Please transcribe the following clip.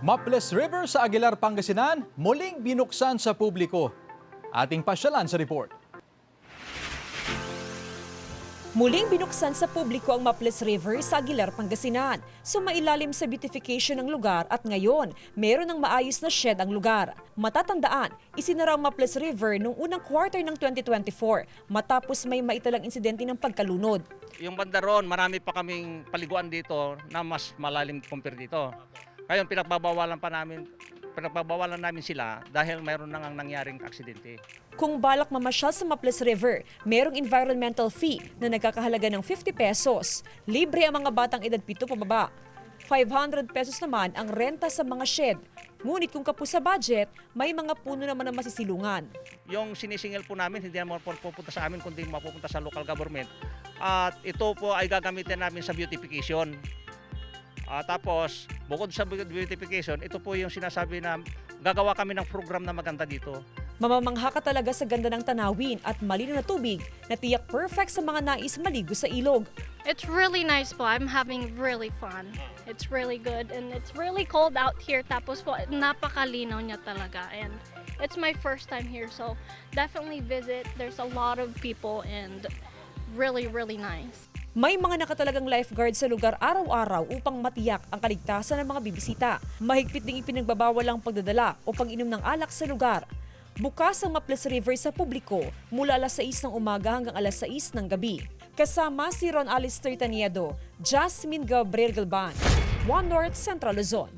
Maples River sa Aguilar, Pangasinan, muling binuksan sa publiko. Ating pasyalan sa report. Muling binuksan sa publiko ang Maples River sa Aguilar, Pangasinan. Sumailalim sa beautification ng lugar at ngayon, meron ng maayos na shed ang lugar. Matatandaan, isinara ang Maples River noong unang quarter ng 2024 matapos may maitalang insidente ng pagkalunod. Yung banda roon, marami pa kaming paliguan dito na mas malalim compare dito. Ngayon pinagbabawalan namin sila dahil mayroon nang nangyaring aksidente. Kung balak mamasyal sa Maples River, merong environmental fee na nagkakahalaga ng 50 pesos. Libre ang mga batang edad 7 pababa. 500 pesos naman ang renta sa mga shed. Ngunit kung kapos sa budget, may mga puno naman na masisilungan. Yung sinisingil po namin, hindi naman po pupunta sa amin, kundi mapupunta sa local government. At ito po ay gagamitin namin sa beautification. Tapos, bukod sa beautification, ito po yung sinasabi na gagawa kami ng program na maganda dito. Mamamangha ka talaga sa ganda ng tanawin at malinaw na tubig na tiyak perfect sa mga nais maligo sa ilog. It's really nice po. I'm having really fun. It's really good and it's really cold out here. Tapos po, napakalinaw niya talaga. And it's my first time here, so definitely visit. There's a lot of people and really, really nice. May mga nakatalagang lifeguard sa lugar araw-araw upang matiyak ang kaligtasan ng mga bibisita. Mahigpit ding ipinagbabawal ang pagdadala o pag-inom ng alak sa lugar. Bukas ang Maples River sa publiko mula alas 6 ng umaga hanggang alas 6 ng gabi. Kasama si Ron Alistair Taniedo, Jasmine Gabriel Galban, One North Central Luzon.